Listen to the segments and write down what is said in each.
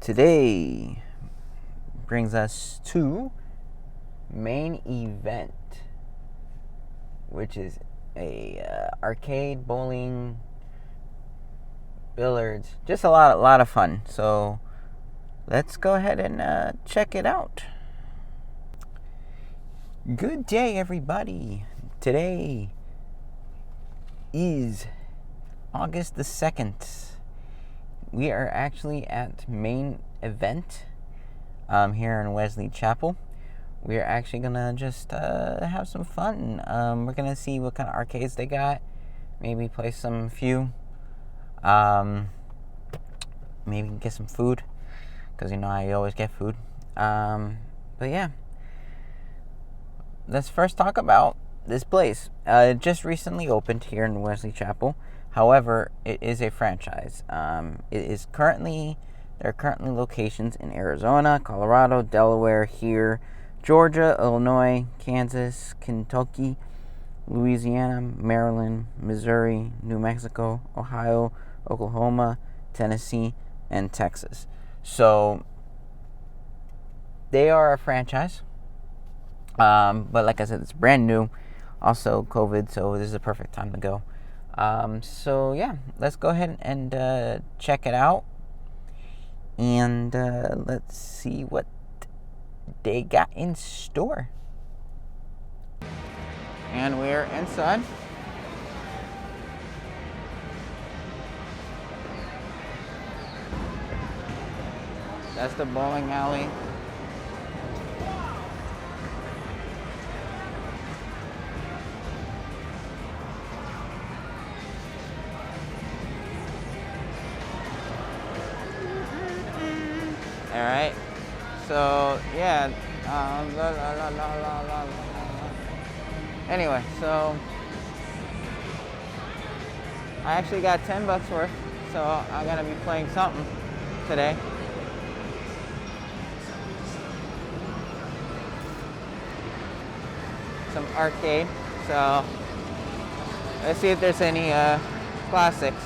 Today brings us to main event, which is a arcade, bowling, billiards, just a lot of fun. So let's go ahead and check it out. Good day, everybody. Today is August the 2nd. We are actually at main event here in Wesley Chapel. We're actually gonna just have some fun. We're gonna see what kind of arcades they got. Maybe play some few. Maybe get some food, because I always get food. But yeah, let's first talk about this place. It just recently opened here in Wesley Chapel. However, it is a franchise. There are currently locations in Arizona, Colorado, Delaware, here, Georgia, Illinois, Kansas, Kentucky, Louisiana, Maryland, Missouri, New Mexico, Ohio, Oklahoma, Tennessee, and Texas. So they are a franchise. But like I said, it's brand new. Also COVID, so this is a perfect time to go. So yeah, let's go ahead and check it out, and let's see what they got in store. And we're inside. That's the bowling alley. All right, so yeah, Anyway, so I actually got $10 worth, so I'm gonna be playing something today. Some arcade, so let's see if there's any classics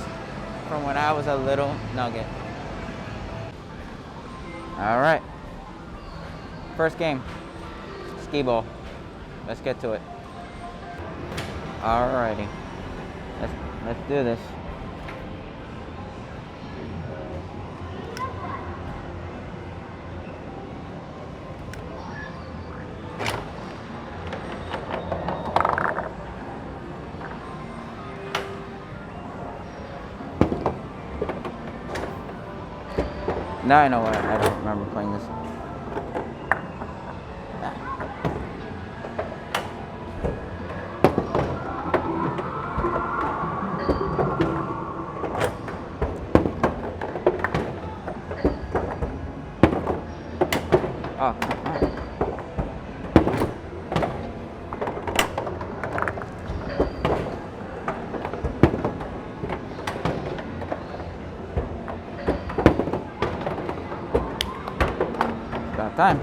from when I was a little nugget. All right, first game, skee ball. Let's get to it. Alrighty, let's do this. Now I know what I don't remember playing this. Oh, about time.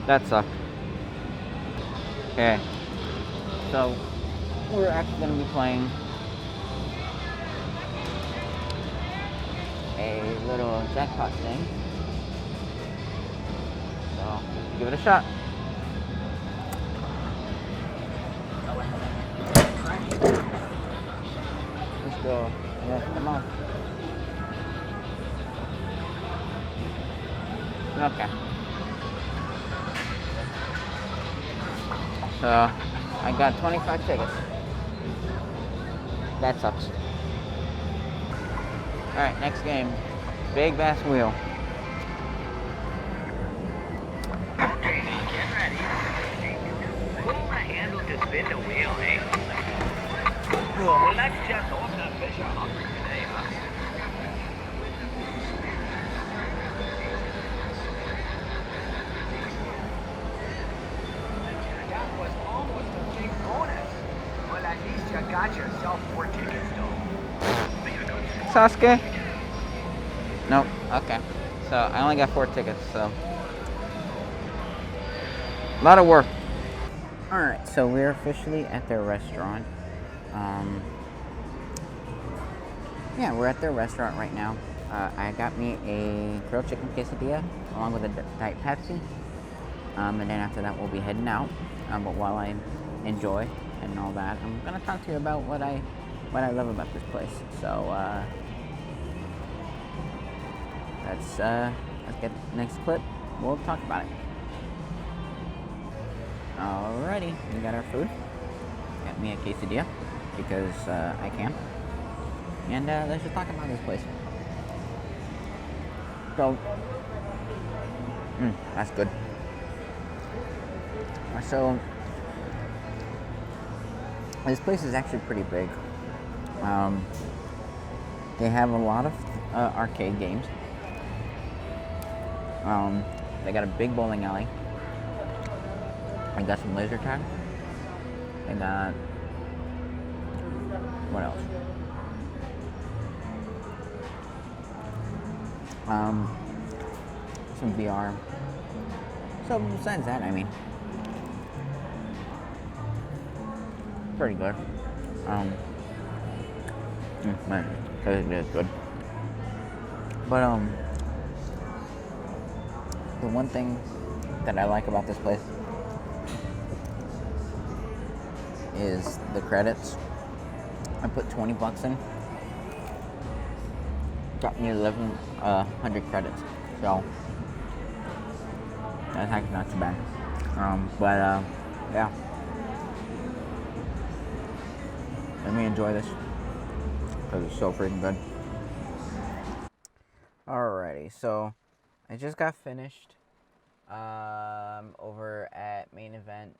That sucked. Okay, so we're actually going to be playing a little jackpot thing. So give it a shot. Let's go. Yeah, come on. Okay. So I got 25 tickets. That sucks. Alright, next game. Big bass wheel. Okay, get ready. Pull the handle to spin the wheel, eh? Well, let's just hope the fish are hungry today, huh? That was almost a big bonus. Well, at least you got yourself 4 tickets, though. Sasuke? Nope. Okay. So I only got 4 tickets, so a lot of work. All right, so we're officially at their restaurant. Yeah, we're at their restaurant right now. I got me a grilled chicken quesadilla along with a Diet Pepsi. And then after that, we'll be heading out. But while I enjoy and all that, I'm gonna talk to you about what I love about this place. So let's get the next clip. We'll talk about it. Alrighty, we got our food. Got me a quesadilla because I can. And let's just talk about this place. So, that's good. So, this place is actually pretty big. They have a lot of arcade games. They got a big bowling alley. They got some laser tag. They got, what else? Some VR. So besides that, I mean, pretty good. Man, it is good. But the one thing that I like about this place is the credits. I put $20 in. Got me 1,100 credits. So that's actually not too bad. Yeah. Let me enjoy this because it's so freaking good. Alrighty, so I just got finished over at Main Event.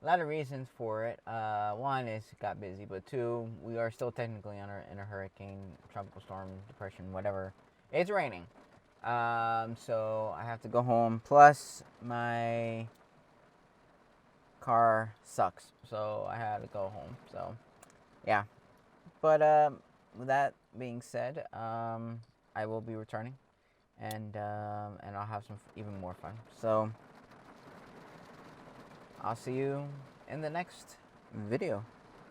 A lot of reasons for it. One is it got busy, but two, we are still technically in a hurricane, tropical storm, depression, whatever. It's raining. So I have to go home. Plus, my car sucks, so I had to go home. So, yeah. But with that being said, I will be returning, and I'll have some even more fun. So, I'll see you in the next video.